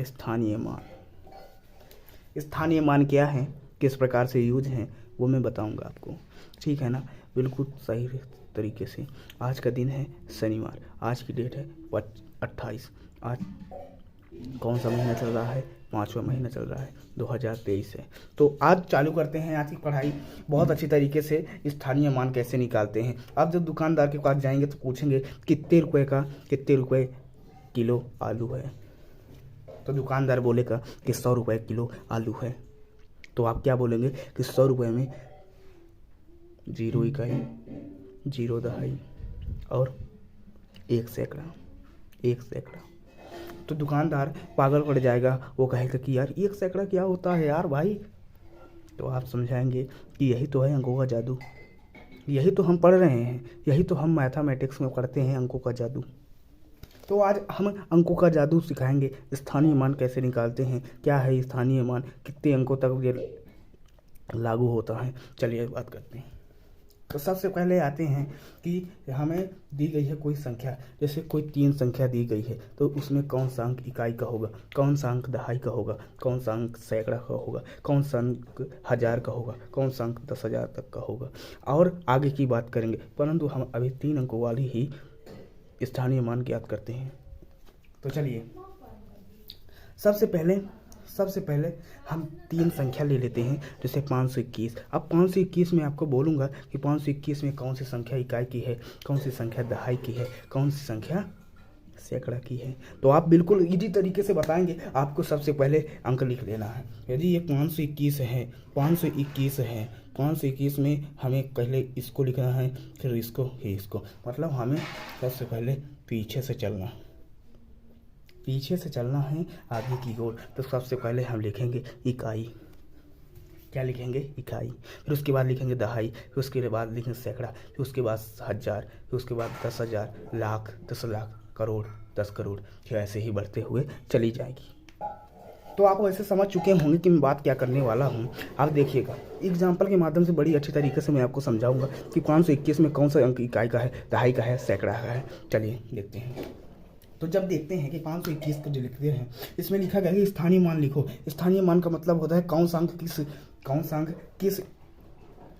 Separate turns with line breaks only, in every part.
स्थानीय मान। स्थानीय मान क्या है, किस प्रकार से यूज हैं, वो मैं बताऊंगा आपको, ठीक है ना। बिल्कुल सही तरीके से। आज का दिन है शनिवार, आज की डेट है 28। आज कौन सा महीना चल रहा है, 5वां महीना चल रहा है, 2023 है। तो आज चालू करते हैं आज की पढ़ाई बहुत अच्छी तरीके से। स्थानीय मान कैसे निकालते हैं। आप जब दुकानदार के पास जाएंगे तो पूछेंगे कितने रुपए किलो आलू है, तो दुकानदार बोलेगा कि 100 रुपये किलो आलू है। तो आप क्या बोलेंगे कि 100 रुपये में 0 इकाई, 0 दहाई और 1 सैकड़ा। तो दुकानदार पागल पड़ जाएगा, वो कहेगा कि यार 1 सैकड़ा क्या होता है यार भाई। तो आप समझाएंगे कि यही तो है अंकों का जादू, यही तो हम पढ़ रहे हैं, यही तो हम मैथमेटिक्स में पढ़ते हैं, अंकों का जादू। तो आज हम अंकों का जादू सिखाएंगे। स्थानीय मान कैसे निकालते हैं, क्या है स्थानीय मान, कितने अंकों तक ये लागू होता है, चलिए बात करते हैं। तो सबसे पहले आते हैं कि हमें दी गई है कोई संख्या, जैसे कोई 3 संख्या दी गई है, तो उसमें कौन सा अंक इकाई का होगा, कौन सा अंक दहाई का होगा, कौन सा अंक सैकड़ा का होगा, कौन सा अंक 1000 का होगा, कौन सा अंक 10,000 तक का होगा, और आगे की बात करेंगे। परंतु हम अभी 3 अंकों वाली ही स्थानीय मान ज्ञात करते हैं। तो चलिए सबसे पहले हम 3 संख्या ले लेते हैं, जैसे 521। अब 521 में आपको बोलूँगा कि 521 में कौन सी संख्या इकाई की है, कौन सी संख्या दहाई की है, कौन सी संख्या सैकड़ा की है। तो आप बिल्कुल इजी तरीके से बताएंगे। आपको सबसे पहले अंक लिख लेना है। यदि ये 521 है, 521 में हमें पहले इसको लिखना है, फिर इसको, मतलब हमें सबसे पहले पीछे से चलना है आगे की ओर। तो सबसे पहले हम लिखेंगे इकाई। क्या लिखेंगे, इकाई। फिर उसके बाद लिखेंगे दहाई, फिर उसके बाद लिखेंगे सैकड़ा, फिर उसके बाद 1000, फिर उसके बाद 10,000, लाख, 10 लाख, करोड़, 10 करोड़, फिर ऐसे ही बढ़ते हुए चली जाएगी। तो आप ऐसे समझ चुके होंगे कि मैं बात क्या करने वाला हूँ। आप देखिएगा, एग्जाम्पल के माध्यम से बड़ी अच्छी तरीके से मैं आपको समझाऊंगा कि 521 में कौन सा अंक इकाई का है, दहाई का है, सैकड़ा का है। चलिए देखते हैं। तो जब देखते हैं कि 521 को जो लिखते हैं, इसमें लिखा गया है कि स्थानीय मान लिखो। स्थानीय मान का मतलब होता है कौन सा अंक किस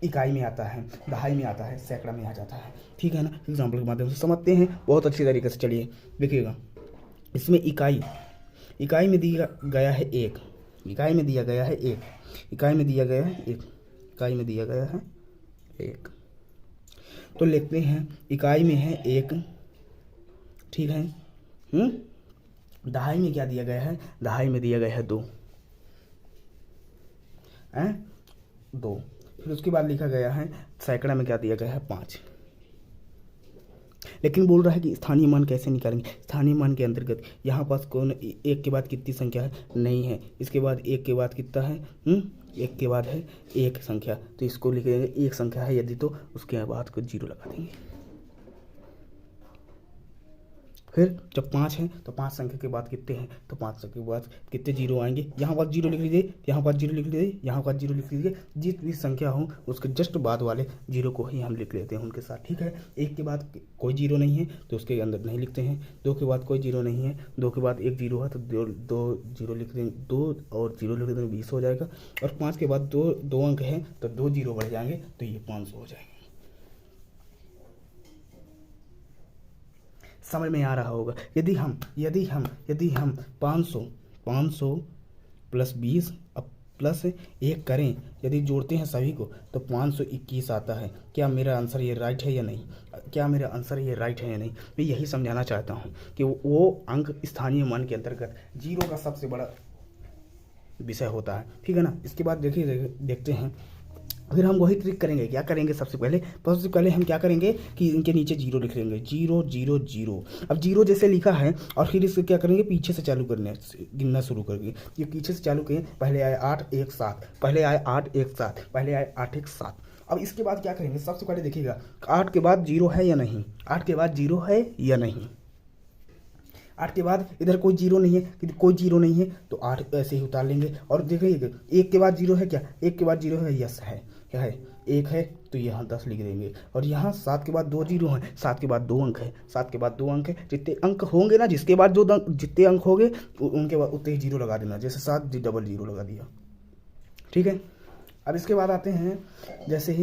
इकाई में आता है, दहाई में आता है, सैकड़ा में आ जाता है, ठीक है ना। एग्जाम्पल के माध्यम से समझते हैं बहुत अच्छी तरीके से। चलिए देखिएगा, इसमें इकाई में दिया गया है 1, इकाई में दिया गया है 1। तो लिखते हैं इकाई में है 1, ठीक है। दहाई में क्या दिया गया है, दहाई में दिया गया है 2, 2। फिर उसके बाद लिखा गया है सैकड़ा में क्या दिया गया है, 5। लेकिन बोल रहा है कि स्थानीय मान कैसे निकालेंगे। स्थानीय मान के अंतर्गत यहाँ पास कौन 1 के बाद कितनी संख्या है, नहीं है। इसके बाद 1 के बाद कितना है, 1 के बाद है 1 संख्या, तो इसको लिख देंगे 1 संख्या है यदि, तो उसके बाद को 0 लगा देंगे। फिर जब 5 है तो 5 संख्या के बाद कितने हैं, तो 5 संख्या के बाद कितने 0 आएंगे। यहाँ पर 0 लिख लीजिए, यहाँ पर 0 लिख लीजिए, यहाँ पर 0 लिख लीजिए। जितनी संख्या हो उसके जस्ट बाद वाले 0 को ही हम लिख लेते हैं उनके साथ, ठीक है। 1 के बाद कोई 0 नहीं है तो उसके अंदर नहीं लिखते हैं। 2 के बाद कोई 0 नहीं है, 2 के बाद 1 0 है तो 2 0 लिख देंगे, 2 और 0 लिख देंगे, 20 हो जाएगा। और 5 के बाद 2 अंक हैं तो 2 0 बढ़ जाएंगे तो ये 500 हो जाएंगे। समझ में आ रहा होगा। यदि हम 500 प्लस 20 अब प्लस 1 करें, यदि जोड़ते हैं सभी को तो 521 आता है। क्या मेरा आंसर ये राइट है या नहीं, मैं यही समझाना चाहता हूँ कि वो अंक स्थानीय मान के अंतर्गत 0 का सबसे बड़ा विषय होता है, ठीक है ना। इसके बाद देखते हैं, फिर हम वही ट्रिक करेंगे। क्या करेंगे, सबसे पहले हम क्या करेंगे कि इनके नीचे 0 लिख लेंगे, 0 0 0। अब 0 जैसे लिखा है और फिर इससे क्या करेंगे, पीछे से चालू गिनना शुरू करेंगे। ये पीछे से चालू करें, पहले आए 8 1 7, पहले आए 8 1 7। अब इसके बाद क्या करेंगे, सबसे पहले देखिएगा 8 के बाद 0 है या नहीं, 8 के बाद 0 है या नहीं। 8 के बाद इधर कोई 0 नहीं है, तो 8 ऐसे ही उतार लेंगे। और देखिएगा 1 के बाद 0 है क्या, 1 के बाद 0 है, यस है, क्या है 1 है तो यहाँ 10 लिख देंगे, और यहाँ 7 के बाद 2 जीरो हैं, 7 के बाद 2 अंक है, 7 के बाद 2 अंक है, जितने अंक होंगे ना, जिसके बाद जो जितने अंक होंगे उनके बाद उतने ही जीरो लगा देना, जैसे 7 डबल जीरो लगा दिया, ठीक है। अब इसके बाद आते हैं, जैसे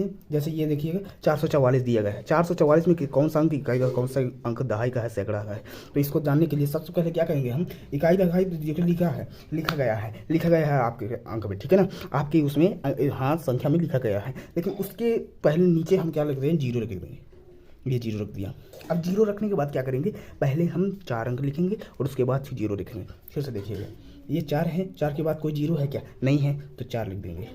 ये देखिएगा 444 दिया गया है, 444 में कौन सा अंक इकाई का, कौन सा अंक दहाई का है, सैकड़ा का है। तो इसको जानने के लिए सबसे पहले क्या करेंगे हम, इकाई दहाई जो लिखा गया है आपके अंक में, ठीक है ना, आपके उसमें हाँ संख्या में लिखा गया है, लेकिन उसके पहले नीचे हम क्या लिख देंगे, जीरो रख देंगे, ये जीरो रख दिया। अब जीरो रखने के बाद क्या करेंगे, पहले हम 4 अंक लिखेंगे और उसके बाद फिर जीरो लिखेंगे। फिर से देखिएगा, ये 4 है, 4 के बाद कोई जीरो है क्या, नहीं है, तो 4 लिख देंगे।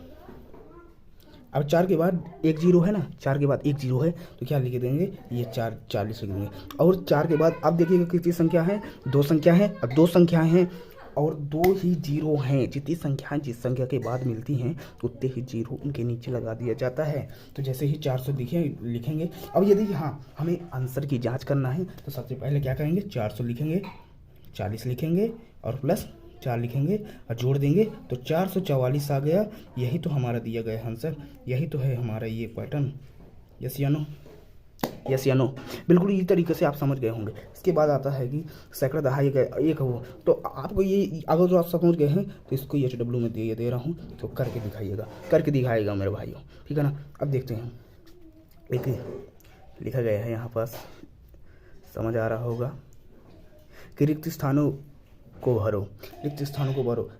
अब 4 के बाद 1 जीरो है ना, 4 के बाद 1 जीरो है तो क्या लिख देंगे, ये 4 40 लिख देंगे। और 4 के बाद अब देखिएगा कितनी संख्या है, 2 संख्या है, अब 2 संख्याएं हैं और 2 ही जीरो हैं, जितनी संख्याएं जिस संख्या के बाद मिलती हैं उतने ही जीरो उनके नीचे लगा दिया जाता है। तो जैसे ही 400 लिखेंगे। अब यदि हाँ हमें आंसर की जाँच करना है तो सबसे पहले क्या करेंगे, 400 लिखेंगे, 40 लिखेंगे और प्लस 4 लिखेंगे और जोड़ देंगे तो 444 आ गया। यही तो हमारा दिया गया आंसर, यही तो है हमारा ये पैटर्न। यस या नो, यस या नो, बिल्कुल इसी तरीके से आप समझ गए होंगे। इसके बाद आता है कि सैकड़ा दहाई एक हो, तो आपको ये अगर जो आप समझ गए हैं तो इसको HW में दे रहा हूँ, तो करके दिखाइएगा मेरे भाइयों, ठीक है ना। अब देखते हैं, एक लिखा गया है यहाँ पास, समझ आ रहा होगा कि रिक्त स्थानों को भरो,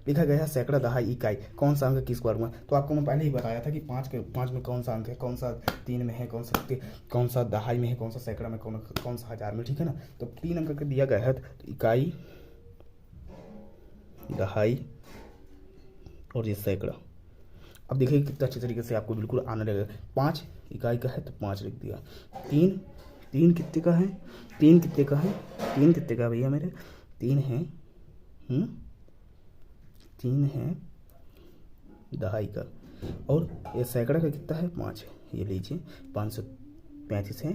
लिखा गया है सैकड़ा दहाई इकाई, कौन सा अंक किस वर्ग में। तो आपको मैं पहले ही बताया था कि 5 में कौन सा अंक है, कौन सा 3 में है, कौन सा दहाई में है, कौन सा सैकड़ा में, कौन सा हजार में, ठीक है ना। तो 3 अंक का दिया गया है, तो इकाई, दहाई और ये सैकड़ा। अब देखिए कितना अच्छे तरीके से आपको बिल्कुल आने लगेगा। 5 इकाई का है तो 5 लिख दिया। 3 कितने का है, 3 कितने का है, 3 कितने का भैया मेरे, 3 है 3 है दहाई का, और ये सैकड़ा का कितना है, 5 है। ये लीजिए 535 है,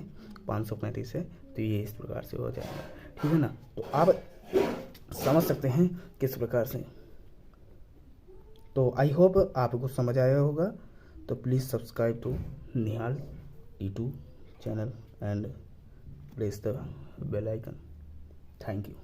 535 है, तो ये इस प्रकार से हो जाएगा, ठीक है ना। तो आप समझ सकते हैं किस प्रकार से। तो आई होप आपको समझ आया होगा। तो please subscribe to Nihal T2 channel and press the bell icon. Thank you.